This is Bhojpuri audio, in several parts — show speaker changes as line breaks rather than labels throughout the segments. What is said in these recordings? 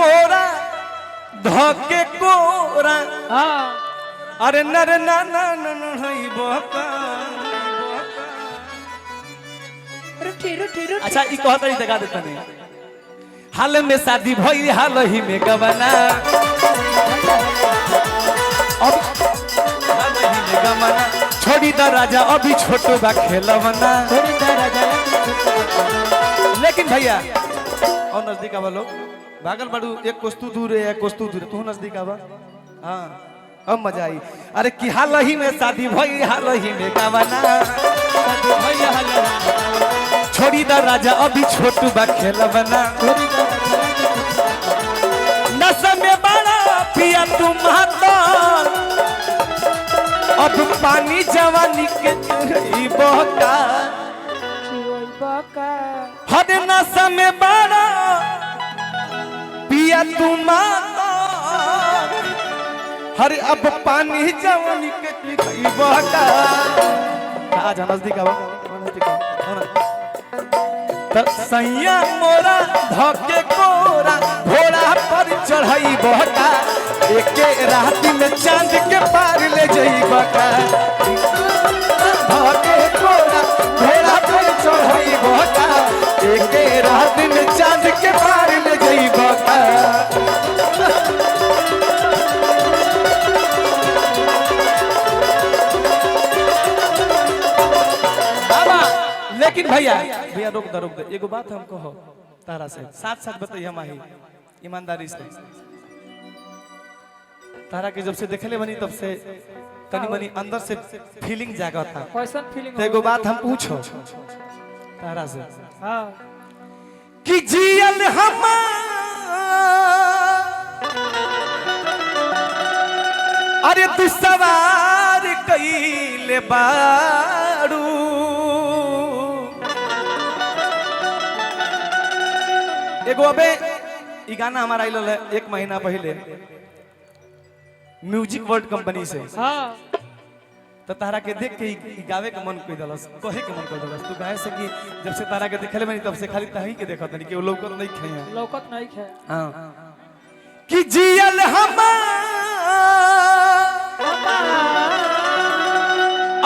मोरा धके कोरा अरे नर ना ना नहीं बका अच्छा ई कहत रही देखा देता नहीं हाल में शादी भई हाल ही में गवना अब हाल ही में गवना छोड़ी द राजा अभी छोटो बा खेलवना छोड़ी द राजा लेकिन भैया और नजदीक आवा लोग भागल बाड़ू एक कोस्तु दूर है कोस्तु दूर तू नजदीक आवा हां अब मजा आई अरे कि हाल ही में शादी भई हाल ही में गवना छोड़ी द राजा अभी छोटू बा खेलवना नशा में बड़ा पिया तुम मातल अब पानी जवानी के बहका हद नशा में बड़ा पिया तुम मातल हरे अब पानी जवानी के बहका आज नजदीक आवा सैया मोरा धके कोरा घोड़ा पर चढ़ाई बहका एके रात में चांद के पार ले जई बका धके कोरा घोड़ा पर चढ़ाई बहका एके रात में चांद के पार ले जई बका लेकिन भैया भैया रोक दे एगो बात हम कहो तारा से साथ साथ बताइए हम आई ईमानदारी से तारा के जब से देखले बनी तब से तनी मनी अंदर से फीलिंग जागा था
कैसन फीलिंग
तो एगो बात हम पूछो तारा से
हां
कि जियल हम अरे तू सवार कइले बाड़ू एगो अबे ई गाना हमारा आइल है 1 महीना पहले म्यूजिक वर्ल्ड कंपनी से
हां
तो तारा के देख के गावे के मन कोई दलस कहे के मन कोई दलस तू गाए से कि जब से तारा के देखले बनी तब से खाली ताही के देखत नहीं कि वो लौकत नहीं खाए
लौकत नहीं खाए
हां कि जियल हम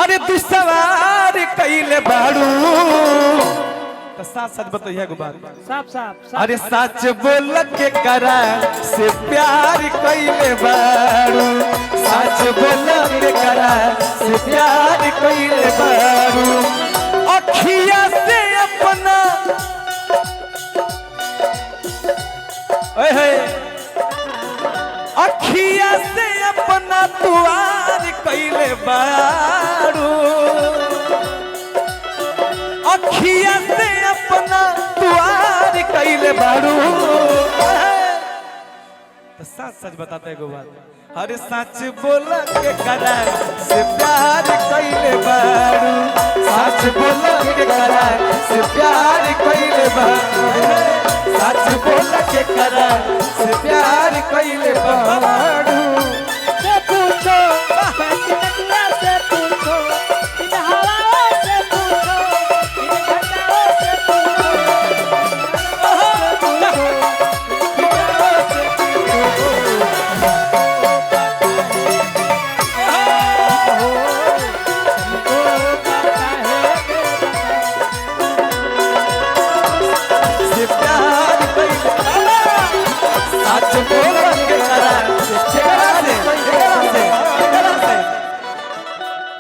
अरे तू सवार कइले बाड़ू तो साथ साथ बताइए एगो बात
साफ साफ
अरे सच बोल के करा से प्यार कइले बाड़ू सच बोल के करा से प्यार कइले बाड़ू अखिया से अपना ओए अखिया से अपना तुआर कइले बाड़ू अखिया से अपना तुआर कइले बाड़ू तो सच सच बताते एगो बात अरे सच बोल के करा से प्यार कइले बाड़ू सच बोल के करा से प्यार कइले बाड़ू सच बोल के करा से प्यार कइले बाड़ू
से पूछो पैसिया से पूछो इन हवाओं से पूछो इन घटाओं से पूछो
से प्यार कइले सच बोल के करा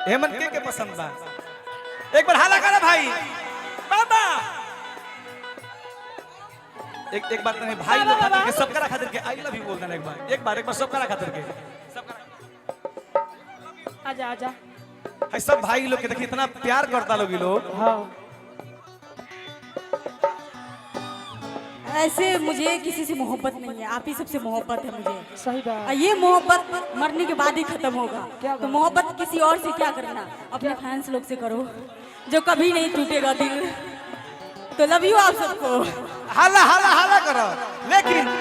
हेमन के पसंद बा एक बार हाला करा भाई बाबा एक बार तने भाई लोग खातिर के सब करा खातिर के आई लव यू बोल देना एक बार सब करा खातिर के सब करा
आजा आजा
है सब भाई लोग के देखिए इतना प्यार करता लोग लोग
हां
ऐसे मुझे किसी से मोहब्बत नहीं है आप ही सबसे मोहब्बत है मुझे
सही बात
ये मोहब्बत मरने के बाद ही खत्म होगा
क्या
तो मोहब्बत किसी और से क्या करना अपने फैंस लोग से करो जो कभी नहीं टूटेगा दिल तो लव यू आप सबको
हाला हाला हाला करो लेकिन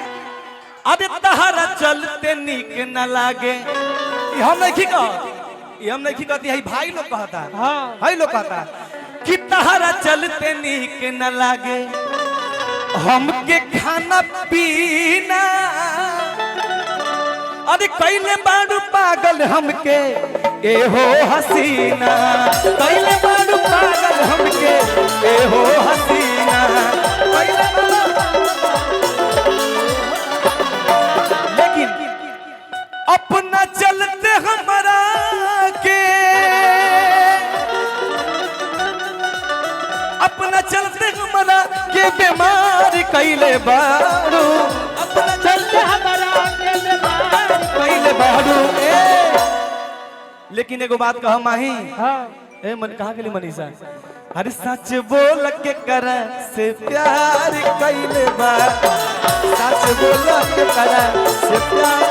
अब तहरा चलते निक न लागे हम नहीं कहती है भाई लोग कहता
हां
भाई लोग कहता कि तहरा चलते निक न लागे हमके खाना पीना अरे कैले बारू पागल हमके ए हो हसीना, कैले बारू पागल हमके ए हो हसीना, कैले लेकिन अपना चलते हमारा के, अपना चलते हमारा के बीमार कैले बारू, अपना चलते हमारा के बीमार कैले बारू। लेकिन एगो बात कह माही, ए मन कहाँ के लिए मनीषा, अरे सच बोल के कर से प्यार कैले बा, सच बोल के कर से प्यार,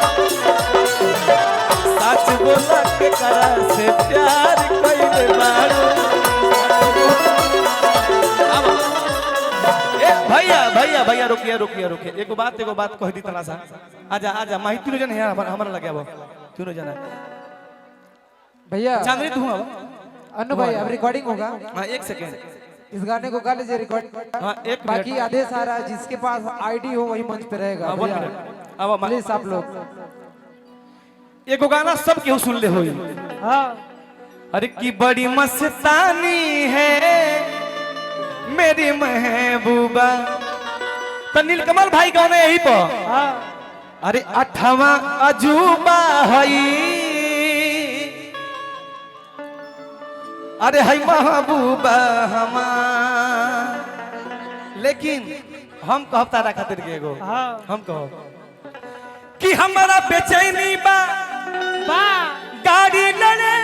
सच बोल के कर से प्यार कैले बारू। भैया भैया भैया रुकिए रुकिए रुकिए, एगो बात कह दी तना सा। आजा आजा माही, तीनों जन है हमारा लगे, अब तीनों जन
भैया।
चांदनी तू अब
अनु भाई अब रिकॉर्डिंग होगा।
हाँ एक सेकेंड,
इस गाने को गा लीजिए रिकॉर्ड।
हाँ एक
बाकी आदेश आ रहा है, जिसके पास आईडी हो वही मंच पे रहेगा।
अब
प्लीज आप लोग
एगो गाना सब केहू सुन ले होई। अरे की बड़ी मस्तानी है मेरी महबूबा, तो नीलकमल भाई गाना यही पर। अरे 8वां अजूबा हई, अरे है महबूबा हमार। लेकिन हम कहब तारा खातिर के एगो, हम कहब कि हमारा बेचैनी बा गाड़ी लड़े,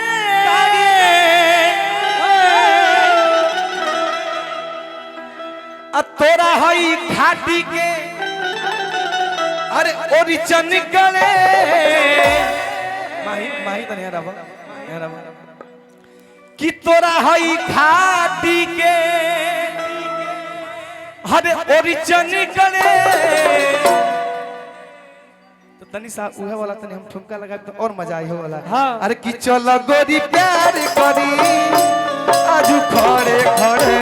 तोरा हई खाटी के, अरे ओरिचन गले माही माही तने यार कि तोरा हई खाटी के, अरे ओरिचन गले। तो तनी सा उहे वाला तनी हम ठुमका लगा तो और मजा आई हो वाला। अरे कि चलो गोरी प्यार करी आज खड़े खड़े,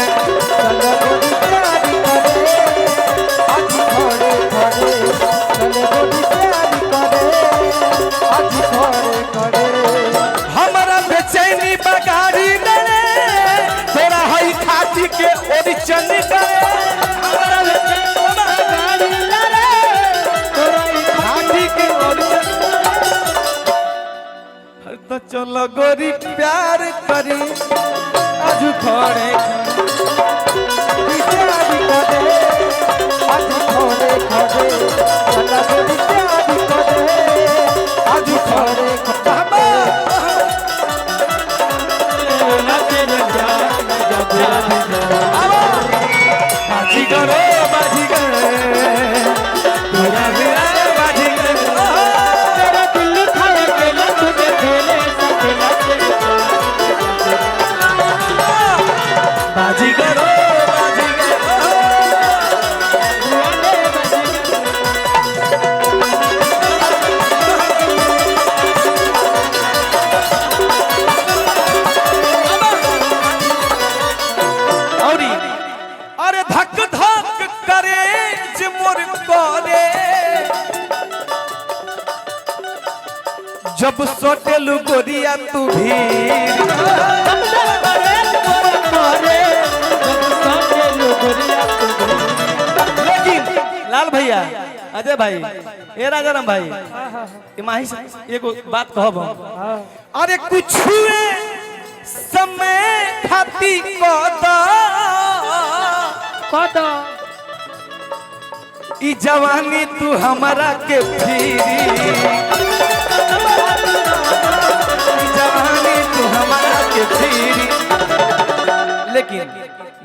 चलो गोरी प्यार करे आज खड़े खड़े, चलो गोरी प्यार करे आज खड़े खड़े। हमारा बेचैनी बगाड़ी लड़े, तोरा हई खाती के ओरिचन करे, हमारा बेचैनी बगाड़ी लड़े, तोरा हई खाती के ओरिचन। तो चलो गोरी प्यार करी आज खड़े प्यार करे आज खड़े खड़े, चलो गोरी प्यार करे आज खड़े खड़े। बाजी करो बाजी करे, तेरा मेरा बाजी करे, तेरा दिल खाए के ना तुझे खेले सकेला, बाजी करो बाजी करो। अरे धक धक करे जे मोर करे, जब सोटेलु गोरिया तू भीड़, लेकिन लाल भैया अजय भाई ए राजाराम भाई माही से एगो बात कहब हम। अरे कुछ समय खाती कद ई जवानी तू हमारा के फिरी, जवानी तू हमारा के फिरी। लेकिन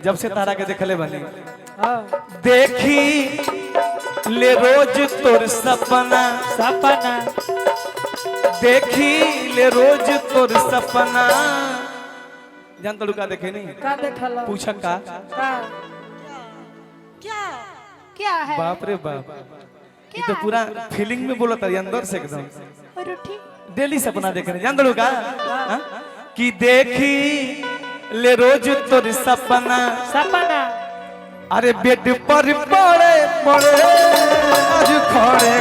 जब से तारा के देखले बनी, देखी ले रोज तोर सपना, सपना देखी ले रोज तोर सपना। जान तड़ू का देखे नहीं
का देखला,
पूछा का
क्या
क्या है?
बाप रे बाप, ये तो पूरा फीलिंग में बोला था अंदर से एकदम। डेली सपना देख रहे जान दो का कि देखी ले रोज तोर सपना,
सपना
अरे बेड पर पड़े पड़े आज खड़े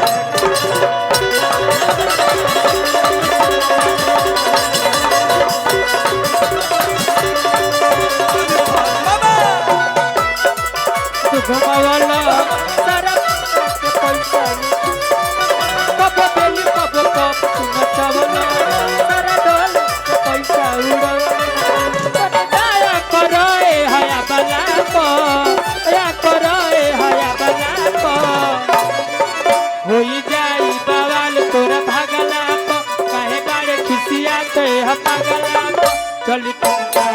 कब बेली कब कब तुम चावला सारा डोल पैसा उड़ावला दया करो ए हया बला को दया करो ए हया बला को होई जाई बवाल तोरा भागला को काहे बाड़े खुशिया ते हम पागला को चली ठुमका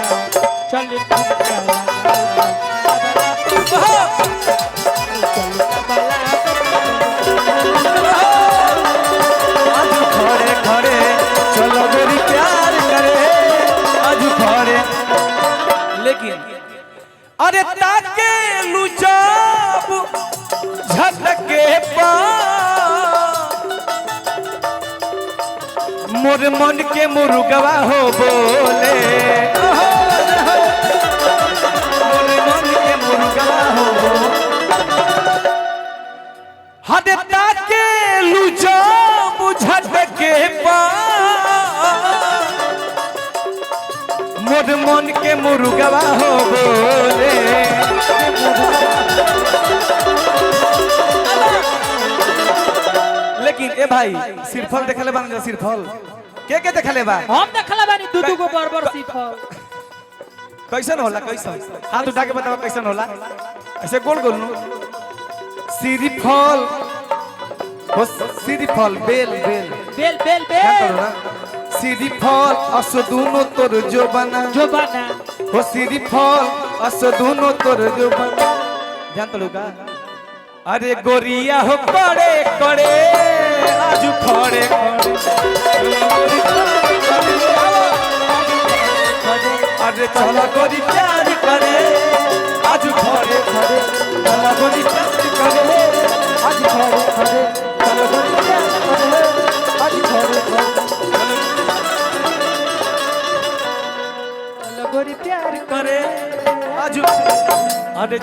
आज खड़े खड़े चलो गोरी प्यार करे आज खड़े। लेकिन अरे ताके लुचाब झटके पा मोर मन के मुर्गवा हो बोले मोर मन के मुर्गवा हो हद ताके लुचाब झटके पा मोर मन के मुर्गवा हो बोले। लेकिन ए भाई सिरफल देखले बन जा सिरफल के देखले बा
हम देखला बानी दू गो बरबर सिफल
कैसन होला कैसन हाथ उठा के बताओ कैसन होला ऐसे गोल गोल नु सिरफल हो सिरफल बेल बेल
बेल बेल
क्या
बेल
करो ना सिरफल अस दोनों तोर जो बना हो सिरफल अस दोनों तोर जो बना ध्यान तो लुका अरे गोरिया हो करे करे आजू खड़े अरे चलो गोरी प्यार करे आजू खड़े खड़े चलो गोरी प्यार करे
आज खड़े खड़े चलो गोरी प्यार करे आज खड़े खड़े
चलो गोरी प्यार करे आजू अरे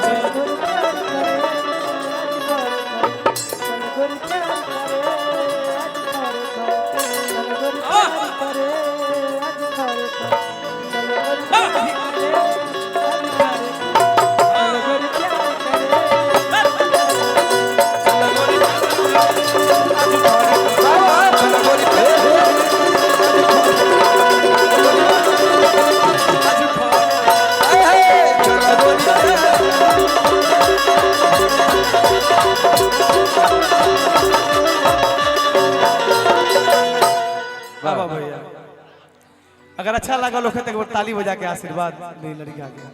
चलो भैया अगर अच्छा लगा लोग ताली बजा के आशीर्वाद ले लड़की आ गया।